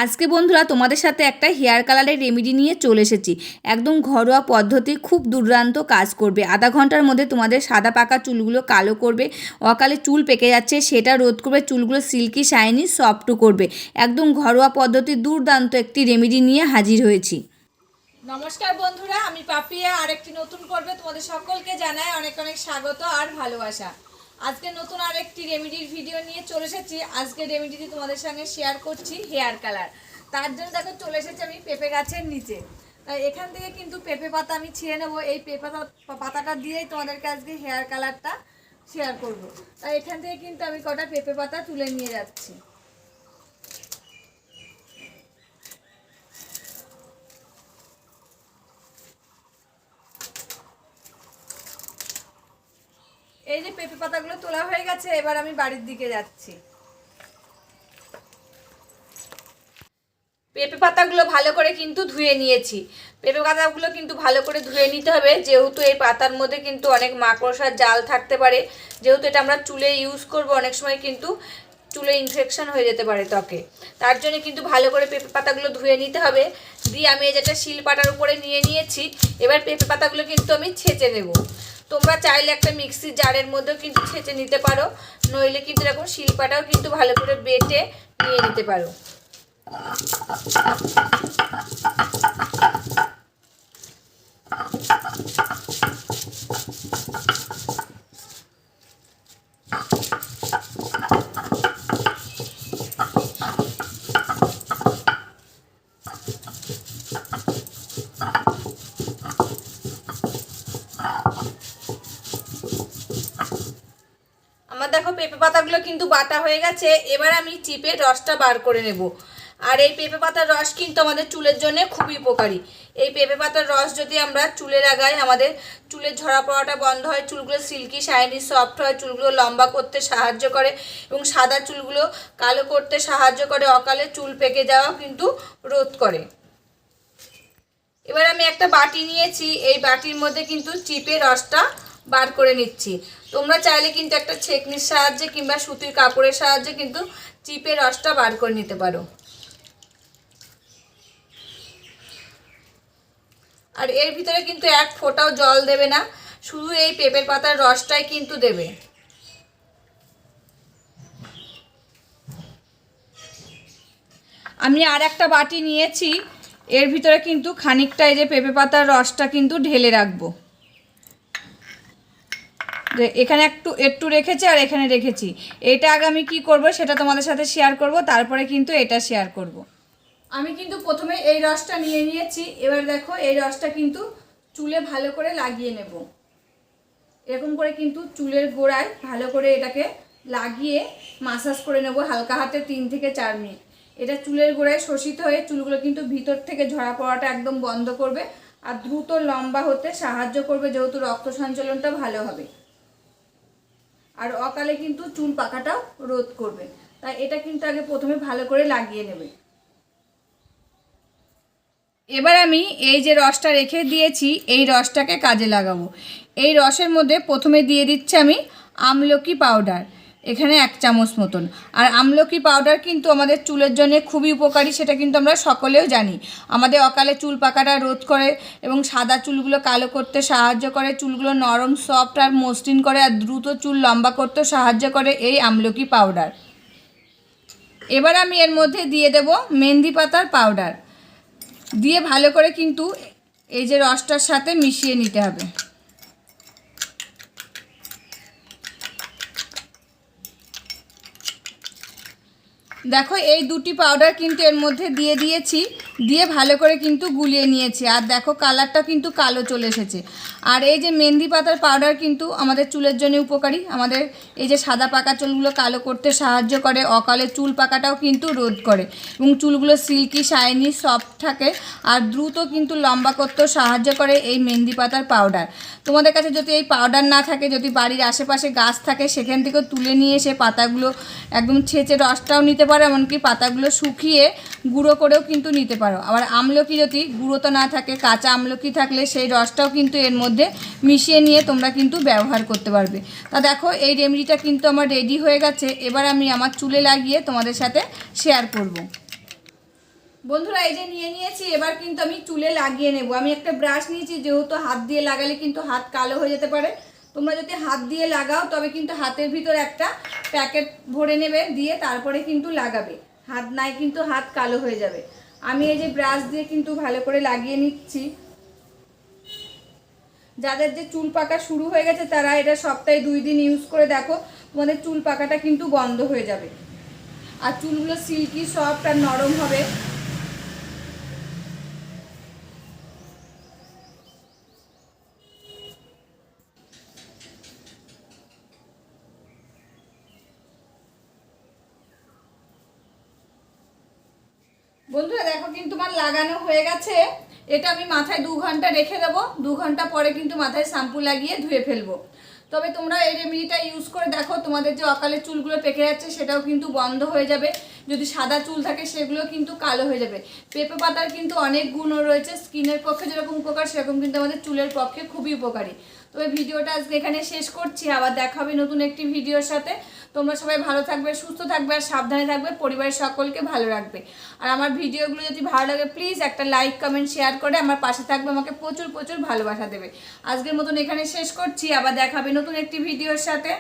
আজকে বন্ধুরা তোমাদের সাথে একটা হেয়ার কালারের রেমেডি নিয়ে চলে এসেছি। একদম ঘরোয়া পদ্ধতি, খুব দুর্দান্ত কাজ করবে। আধা ঘন্টার মধ্যে তোমাদের সাদা পাকা চুলগুলো কালো করবে, অকালে চুল পেকে যাচ্ছে সেটা রোধ করবে, চুলগুলো সিল্কি শাইনি সফটও করবে। একদম ঘরোয়া পদ্ধতি দুর্দান্ত একটি রেমেডি নিয়ে হাজির হয়েছি। নমস্কার বন্ধুরা, আমি পাপিয়া আরেকটি নতুন পর্বে তোমাদের সকলকে জানাই অনেক অনেক স্বাগত আর ভালোবাসা। আজকে নতুন আরেকটি রেমেডির ভিডিও নিয়ে চলে এসেছি। আজকে রেমেডিটি তোমাদের সঙ্গে শেয়ার করছি হেয়ার কালার। তার জন্য দেখো চলে এসেছি আমি পেঁপে গাছের নিচে। এখান থেকে কিন্তু পেঁপে পাতা আমি ছিঁড়ে নেবো। এই পেঁপে পাতাটা দিয়েই তোমাদেরকে আজকে হেয়ার কালারটা শেয়ার করব। তাই এখান থেকে কিন্তু আমি কটা পেঁপে পাতা তুলে নিয়ে যাচ্ছি। এই যে পেঁপে পাতাগুলো তোলা হয়ে গেছে, এবার আমি বাড়ির দিকে যাচ্ছি। পেঁপে পাতাগুলো ভালো করে কিন্তু ধুয়ে নিয়েছি। পেঁপে পাতাগুলো কিন্তু ভালো করে ধুয়ে নিতে হবে, যেহেতু এই পাতার মধ্যে কিন্তু অনেক মাকড়সার জাল থাকতে পারে। যেহেতু এটা আমরা চুলে ইউজ করব, অনেক সময় কিন্তু চুলে ইনফেকশন হয়ে যেতে পারে ত্বকে। তার জন্য কিন্তু ভালো করে পেঁপে পাতাগুলো ধুয়ে নিতে হবে। দিয়ে আমি এই যেটা শিল পাটার উপরে নিয়ে নিয়েছি। এবার পেঁপে পাতাগুলো কিন্তু আমি ছেঁচে নেব। তোমরা চাইলে একটা মিক্সির জারের মধ্যেও কিন্তু ছেঁচে নিতে পারো, নইলে কিন্তু এরকম শিলপাটাও কিন্তু ভালো করে বেটে নিয়ে নিতে পারো। আমার দেখো পেঁপে পাতাগুলো কিন্তু বাটা হয়ে গেছে। এবার আমি চিপে রসটা বার করে নেব। আর এই পেঁপে পাতার রস কিন্তু আমাদের চুলের জন্য খুবই উপকারী। এই পেঁপে পাতার রস যদি আমরা চুলে লাগাই, আমাদের চুলের ঝরা পড়াটা বন্ধ হয়, চুলগুলো সিল্কি শাইনি সফট হয়, চুলগুলো লম্বা করতে সাহায্য করে এবং সাদা চুলগুলো কালো করতে সাহায্য করে, অকালে চুল পেকে যাওয়া কিন্তু রোধ করে। এবার আমি একটা বাটি নিয়েছি, এই বাটির মধ্যে কিন্তু চিপে রসটা বার করে নিচ্ছি। তোমরা চাইলে কিন্তু একটা ছেঁকনির সাহায্যে কিংবা সুতির কাপড়ের সাহায্যে কিন্তু চিপে রসটা বার করে নিতে পারো। আর এর ভিতরে কিন্তু এক ফোঁটাও জল দেবে না, শুধু এই পেঁপের পাতার রসটাই কিন্তু দেবে। আমি আর একটা বাটি নিয়েছি, এর ভিতরে কিন্তু খানিকটা এই যে পেঁপে পাতার রসটা কিন্তু ঢেলে রাখবো। এখানে একটু রেখেছি আর এখানে রেখেছি। এটা আগে আমি কী করব সেটা তোমাদের সাথে শেয়ার করব, তারপরে কিন্তু এটা শেয়ার করব। আমি কিন্তু প্রথমে এই রসটা নিয়ে নিয়েছি। এবার দেখো এই রসটা কিন্তু চুলে ভালো করে লাগিয়ে নেব। এরকম করে কিন্তু চুলের গোড়ায় ভালো করে এটাকে লাগিয়ে মাসাজ করে নেব হালকা হাতে 3 থেকে 4 মিনিট। এটা চুলের গোড়ায় শোষিত হয়ে চুলগুলো কিন্তু ভিতর থেকে ঝরা পড়াটা একদম বন্ধ করবে আর দ্রুত লম্বা হতে সাহায্য করবে, যেহেতু রক্ত সঞ্চালনটা ভালো হবে আর অকালে কিন্তু চুল পাকাটাও রোধ করবে। তাই এটা কিন্তু আগে প্রথমে ভালো করে লাগিয়ে নেবে। এবার আমি এই যে রসটা রেখে দিয়েছি, এই রসটাকে কাজে লাগাবো। এই রসের মধ্যে প্রথমে দিয়ে দিচ্ছি আমি আমলকি পাউডার, এখানে 1 চামচ মতন। আর আমলকি পাউডার কিন্তু আমাদের চুলের জন্য খুবই উপকারী, সেটা কিন্তু আমরা সকলেও জানি। আমাদের অকালে চুল পাকাটা রোধ করে এবং সাদা চুলগুলো কালো করতে সাহায্য করে, চুলগুলো নরম সফট আর মসৃণ করে আর দ্রুত চুল লম্বা করতে সাহায্য করে এই আমলকি পাউডার। এবার আমি এর মধ্যে দিয়ে দেব মেহেন্দি পাতার পাউডার, দিয়ে ভালো করে কিন্তু এই যে রসটার সাথে মিশিয়ে নিতে হবে। দেখো এই দুটি পাউডার কিন্তু এর মধ্যে দিয়ে দিয়েছি, দিয়ে ভালো করে কিন্তু গুলিয়ে নিয়েছি। আর দেখো কালারটা কিন্তু কালো চলে এসেছে। আর এই যে মেহেন্দি পাতার পাউডার কিন্তু আমাদের চুলের জন্য উপকারী, আমাদের এই যে সাদা পাকা চুলগুলো কালো করতে সাহায্য করে, অকালে চুল পাকাটাও কিন্তু রোধ করে এবং চুলগুলো সিল্কি শাইনি সফট থাকে আর দ্রুত কিন্তু লম্বা করতেও সাহায্য করে এই মেহেন্দি পাতার পাউডার। তোমাদের কাছে যদি এই পাউডার না থাকে, যদি বাড়ির আশেপাশে গাছ থাকে, সেখান থেকেও তুলে নিয়ে এসে পাতাগুলো একদম ছেঁচে রসটাও নিতে পারো, এমনকি পাতাগুলো শুকিয়ে গুঁড়ো করেও কিন্তু নিতে পারো। আবার আমলকি যদি গুঁড়ো তো না থাকে, কাঁচা আমলকি থাকলে সেই রসটাও কিন্তু এর মধ্যে মিশিয়ে নিয়ে তোমরা কিন্তু ব্যবহার করতে পারবে। তা দেখো এই রেমেডিটা কিন্তু আমার রেডি হয়ে গেছে। এবার আমি আমার চুলে লাগিয়ে তোমাদের সাথে শেয়ার করব। বন্ধুরা এই যে নিয়ে নিয়েছি, এবার কিন্তু আমি চুলে লাগিয়ে নেব। আমি একটা ব্রাশ নিয়েছি, যেহেতু হাত দিয়ে লাগালে কিন্তু হাত কালো হয়ে যেতে পারে। তোমরা যদি হাত দিয়ে লাগাও তবে কিন্তু হাতের ভিতর একটা প্যাকেট ভরে নেবে, দিয়ে তারপরে কিন্তু লাগাবে। হাত নাই কিন্তু হাত কালো হয়ে যাবে। আমি এই যে ব্রাশ দিয়ে কিন্তু ভালো করে লাগিয়ে নিচ্ছি। যাদের যে চুল পাকা শুরু হয়ে গেছে তারা এটা সপ্তাহে 2 দিন ইউজ করে দেখো, তোমাদের চুল পাকাটা কিন্তু বন্ধ হয়ে যাবে আর চুলগুলো সিল্কি সফট আর নরম হবে। বন্ধুরা দেখো কিন্তু আমার লাগানো হয়ে গেছে। এটা আমি মাথায় 2 ঘন্টা রেখে দেবো। 2 ঘন্টা পরে কিন্তু মাথায় শ্যাম্পু লাগিয়ে ধুয়ে ফেলবো। তবে তোমরা এই রেমেডিটা ইউজ করে দেখো, তোমাদের যে অকালে চুলগুলো পেকে যাচ্ছে সেটাও কিন্তু বন্ধ হয়ে যাবে। যদি সাদা চুল থাকে সেগুলো কিন্তু কালো হয়ে যাবে। পেঁপে পাতার কিন্তু অনেক গুণও রয়েছে, স্কিনের পক্ষে যেরকম উপকার সেরকম কিন্তু আমাদের চুলের পক্ষে খুবই উপকারী। তবে ভিডিওটা আজকে এখানে শেষ করছি, আবার দেখা হবে নতুন একটি ভিডিওর সাথে। তোমরা সবাই ভালো থাকবে, সুস্থ থাকবে আর সাবধানে থাকবে, পরিবারের সকলকে ভালো রাখবে। আর আমার ভিডিওগুলো যদি ভালো লাগে প্লিজ একটা লাইক কমেন্ট শেয়ার করে আমার পাশে থাকবে, আমাকে প্রচুর প্রচুর ভালোবাসা দেবে। আজকের মতন এখানে শেষ করছি, আবার দেখা হবে নতুন একটি ভিডিওর সাথে।